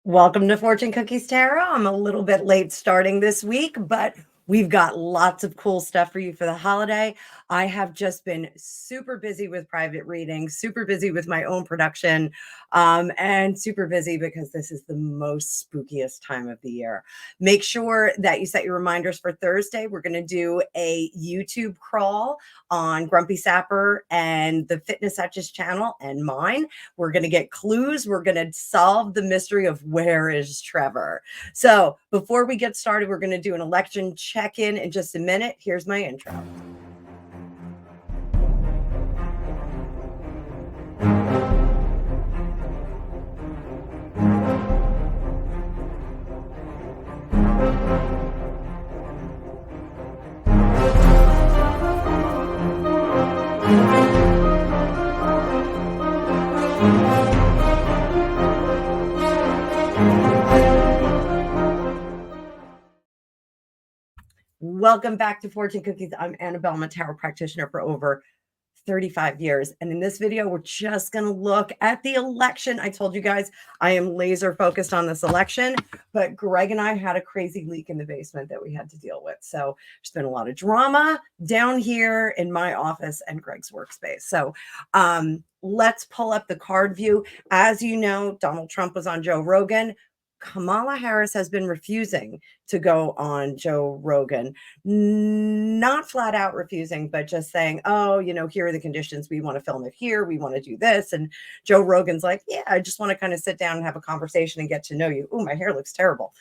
Welcome to Fortune Cookies Tarot. I'm a little bit late starting this week, but we've got lots of cool stuff for you for the holiday. I have just been super busy with private readings, super busy with my own production, and super busy because this is the most spookiest time of the year. Make sure that you set your reminders for Thursday. We're going to do a YouTube crawl on Grumpy Sapper and the Fitness Etches channel and mine. We're going to get clues. We're going to solve the mystery of where is Trevor. So before we get started, we're going to do an election check-in in just a minute. Here's my intro. Welcome back to Fortune Cookies. I'm Annabelle. I'm a tarot practitioner for over 35 years. And in this video, we're just going to look at the election. I told you guys I am laser focused on this election, but Greg and I had a crazy leak in the basement that we had to deal with. So there's been a lot of drama down here in my office and Greg's workspace. So let's pull up the card view. As you know, Donald Trump was on Joe Rogan. Kamala Harris has been refusing to go on Joe Rogan, not flat out refusing, but just saying, oh, you know, here are the conditions. We want to film it here. We want to do this. And Joe Rogan's like, yeah, I just want to kind of sit down and have a conversation and get to know you. Oh, my hair looks terrible.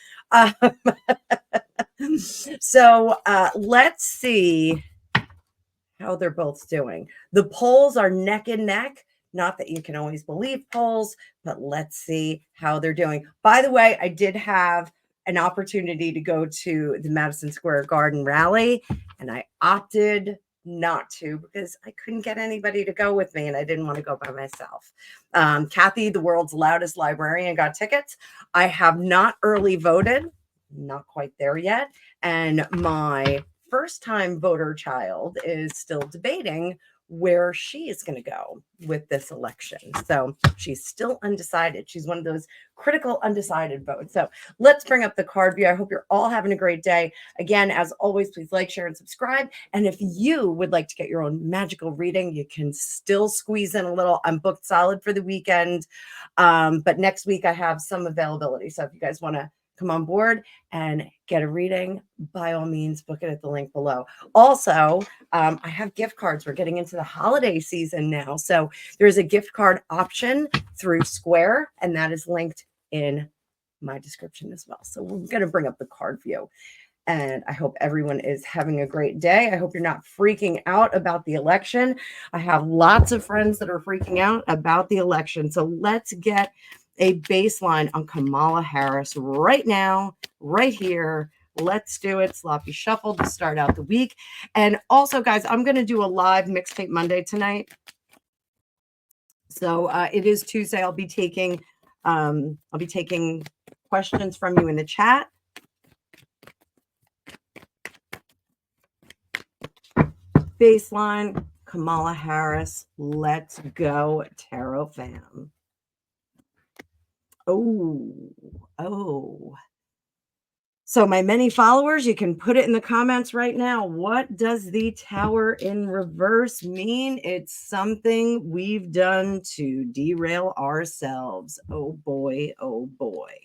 So let's see how they're both doing. The polls are neck and neck. Not that you can always believe polls, but let's see how they're doing. By the way, I did have an opportunity to go to the Madison Square Garden rally, and I opted not to because I couldn't get anybody to go with me, and I didn't want to go by myself. Kathy, the world's loudest librarian, got tickets. I have not early voted, not quite there yet, and my first-time voter child is still debating where she is going to go with this election. So she's still undecided. She's one of those critical undecided votes. So let's bring up the card view. I hope you're all having a great day. Again, as always, please like, share, and subscribe. And if you would like to get your own magical reading, you can still squeeze in a little. I'm booked solid for the weekend. But next week I have some availability. So if you guys want to come on board and get a reading, by all means, book it at the link below. Also, I have gift cards. We're getting into the holiday season now. So there's a gift card option through Square, and that is linked in my description as well. So we're going to bring up the card view. And I hope everyone is having a great day. I hope you're not freaking out about the election. I have lots of friends that are freaking out about the election. So let's get a baseline on Kamala Harris right now, right here. Let's do it. Sloppy shuffle to start out the week. And also, guys, I'm going to do a live Mixtape Monday tonight. So it is Tuesday. I'll be taking questions from you in the chat. Baseline, Kamala Harris. Let's go, Tarot fam. Oh. So my many followers, you can put it in the comments right now. What does the Tower in reverse mean? It's something we've done to derail ourselves. Oh boy, oh boy.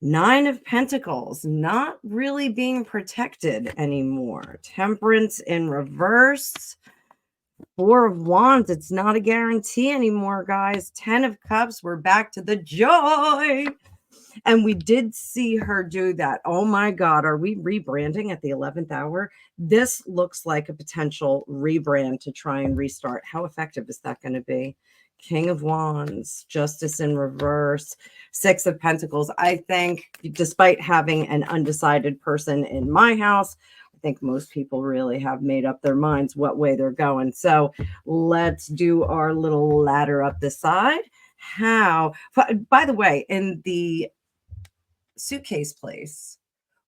Nine of Pentacles, not really being protected anymore. Temperance in reverse. Four of Wands, it's not a guarantee anymore, guys. 10 of Cups, we're back to the joy. And we did see her do that. Oh my God, are we rebranding at the 11th hour? This looks like a potential rebrand to try and restart. How effective is that going to be? King of Wands, Justice in reverse, Six of Pentacles. I think despite having an undecided person in my house, I think most people really have made up their minds what way they're going. So let's do our little ladder up the side. How, by the way, in the suitcase place,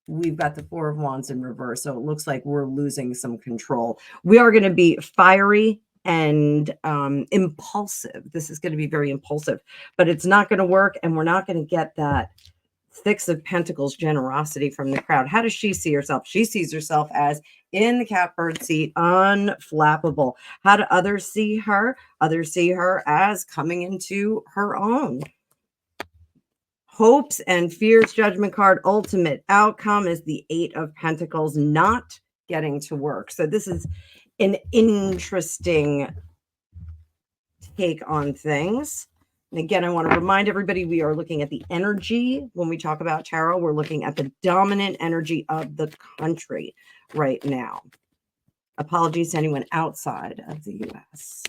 we've got the Four of Wands in reverse. So it looks like we're losing some control. We are going to be fiery and impulsive. This is going to be very impulsive, but it's not going to work, and we're not going to get that Six of Pentacles generosity from the crowd. How does she see herself? She sees herself as in the catbird seat, unflappable. How do others see her? Others see her as coming into her own. Hopes and fears, Judgment card. Ultimate outcome is the Eight of Pentacles, not getting to work. So this is an interesting take on things. And again, I want to remind everybody, we are looking at the energy. When we talk about tarot, we're looking at the dominant energy of the country right now. Apologies to anyone outside of the U.S.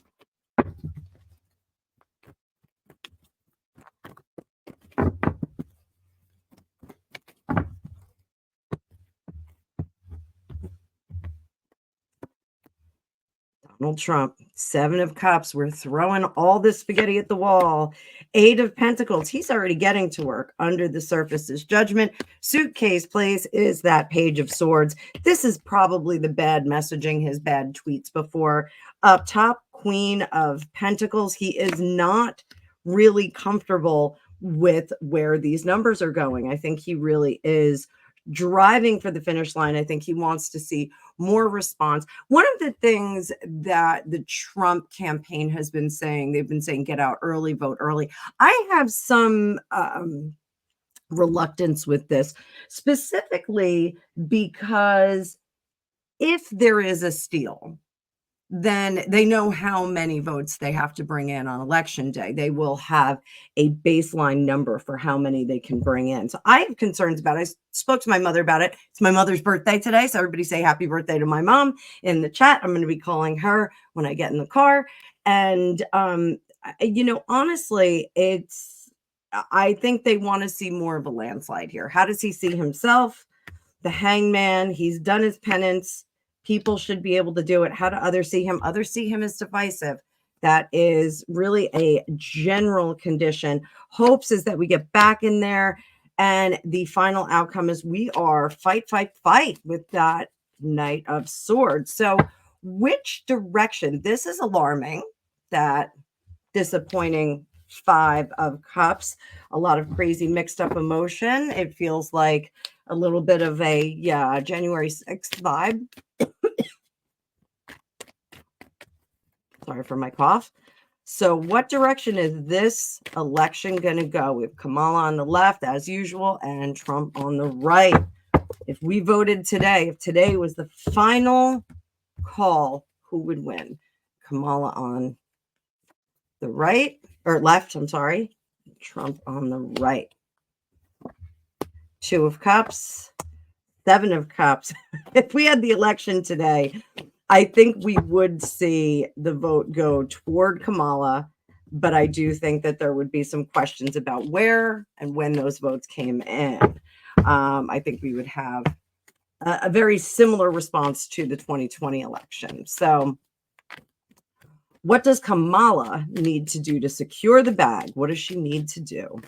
Donald Trump, Seven of Cups. We're throwing all this spaghetti at the wall. Eight of Pentacles. He's already getting to work. Under the surface is Judgment. Suitcase place is that Page of Swords. This is probably the bad messaging, his bad tweets before. Up top, Queen of Pentacles. He is not really comfortable with where these numbers are going. I think he really is driving for the finish line. I think he wants to see more response. One of the things that the Trump campaign has been saying, they've been saying, get out early, vote early. I have some reluctance with this, specifically because if there is a steal, then they know how many votes they have to bring in on election day. They will have a baseline number for how many they can bring in. So I have concerns about it. I spoke to my mother about it. It's my mother's birthday today. So everybody say happy birthday to my mom in the chat. I'm going to be calling her when I get in the car. And, honestly, I think they want to see more of a landslide here. How does he see himself? The Hangman, he's done his penance. People should be able to do it. How do others see him? Others see him as divisive. That is really a general condition. Hopes is that we get back in there. And the final outcome is we are fight, fight, fight with that Knight of Swords. So which direction? This is alarming, that disappointing Five of Cups. A lot of crazy mixed up emotion. It feels like a little bit of a January 6th vibe. Sorry for my cough. So what direction is this election going to go? We have Kamala on the left, as usual, and Trump on the right. If we voted today, if today was the final call, who would win? Kamala on the right, or left, I'm sorry. Trump on the right. Two of Cups, Seven of Cups. If we had the election today, I think we would see the vote go toward Kamala, but I do think that there would be some questions about where and when those votes came in. I think we would have a very similar response to the 2020 election. So what does Kamala need to do to secure the bag? What does she need to do?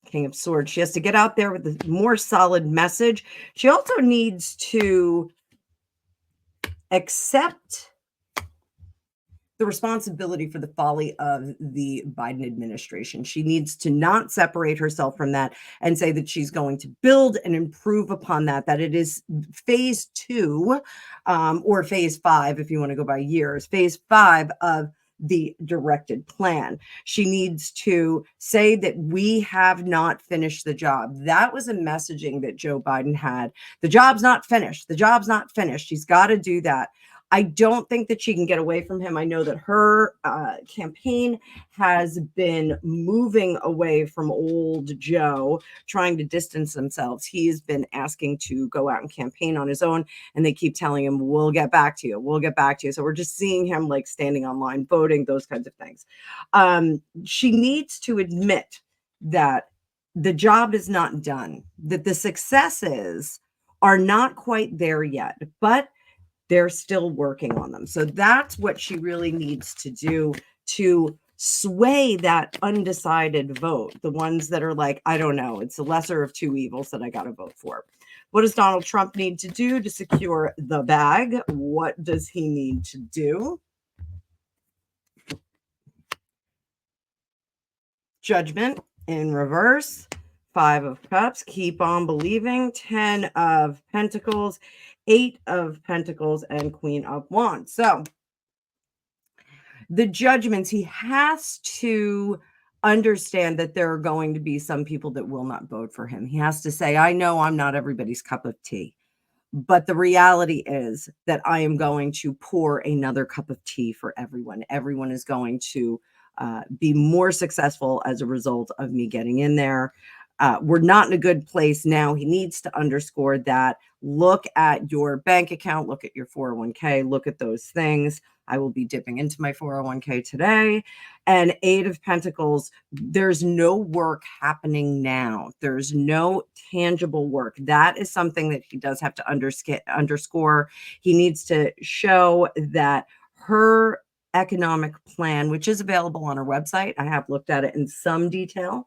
King of Swords. She has to get out there with a more solid message. She also needs to accept the responsibility for the folly of the Biden administration. She needs to not separate herself from that and say that she's going to build and improve upon that, that it is phase 2 or phase 5, if you want to go by years, phase 5 of the directed plan. She needs to say that we have not finished the job. That was a messaging that Joe Biden had. The job's not finished. The job's not finished. She's got to do that. I don't think that she can get away from him. I know that her campaign has been moving away from old Joe, trying to distance themselves. He's been asking to go out and campaign on his own, and they keep telling him, we'll get back to you. We'll get back to you. So we're just seeing him like standing online, voting, those kinds of things. She needs to admit that the job is not done, that the successes are not quite there yet, but they're still working on them. So that's what she really needs to do to sway that undecided vote, the ones that are like, I don't know, it's the lesser of two evils that I got to vote for. What does Donald Trump need to do to secure the bag? What does he need to do? Judgment in reverse. 5 of Cups, keep on believing. 10 of Pentacles, 8 of Pentacles, and Queen of Wands. So the judgments, he has to understand that there are going to be some people that will not vote for him. He has to say, I know I'm not everybody's cup of tea, but the reality is that I am going to pour another cup of tea for everyone. Everyone is going to be more successful as a result of me getting in there. We're not in a good place now. He needs to underscore that. Look at your bank account, look at your 401k, look at those things. I will be dipping into my 401k today. And 8 of Pentacles, there's no work happening now. There's no tangible work. That is something that he does have to underscore. He needs to show that her economic plan, which is available on our website, I have looked at it in some detail.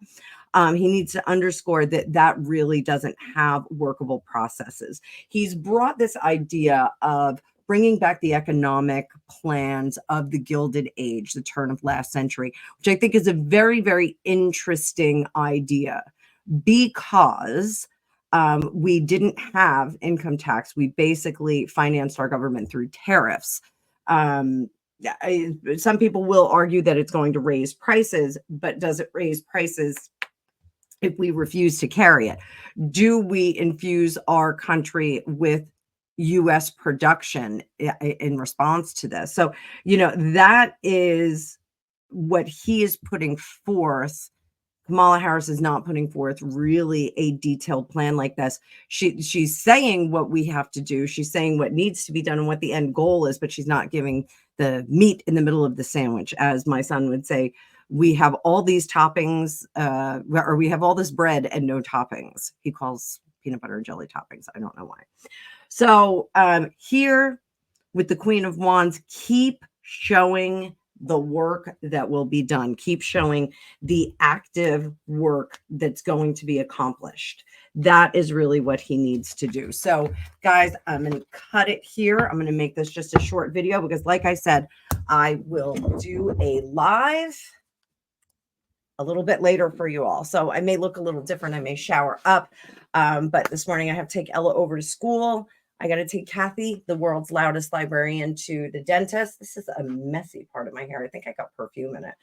He needs to underscore that that really doesn't have workable processes. He's brought this idea of bringing back the economic plans of the Gilded Age, the turn of last century, which I think is a very, very interesting idea because we didn't have income tax. We basically financed our government through tariffs. Some people will argue that it's going to raise prices, but does it raise prices if we refuse to carry it? Do we infuse our country with U.S. production in response to this? So, that is what he is putting forth. Kamala Harris is not putting forth really a detailed plan like this. She's saying what we have to do. She's saying what needs to be done and what the end goal is, but she's not giving the meat in the middle of the sandwich. As my son would say, we have all these toppings, or we have all this bread and no toppings. He calls peanut butter and jelly toppings. I don't know why. So here with the Queen of Wands, keep showing the work that will be done. Keep showing the active work that's going to be accomplished. That is really what he needs to do. So guys, I'm going to cut it here. I'm going to make this just a short video because like I said, I will do a live a little bit later for you all. So I may look a little different. I may shower up. But this morning I have to take Ella over to school. I got to take Kathy, the world's loudest librarian, to the dentist. This is a messy part of my hair. I think I got perfume in it.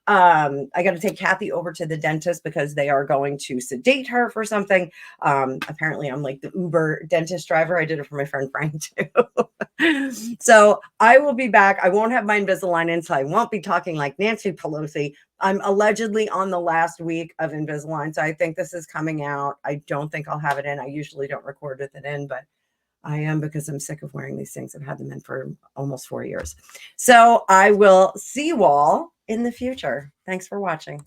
I got to take Kathy over to the dentist because they are going to sedate her for something. Apparently I'm like the Uber dentist driver. I did it for my friend Frank too. So I will be back. I won't have my Invisalign in, so I won't be talking like Nancy Pelosi. I'm allegedly on the last week of Invisalign, so I think this is coming out. I don't think I'll have it in. I usually don't record with it in, but I am because I'm sick of wearing these things. I've had them in for almost 4 years. So I will see you all in the future. Thanks for watching.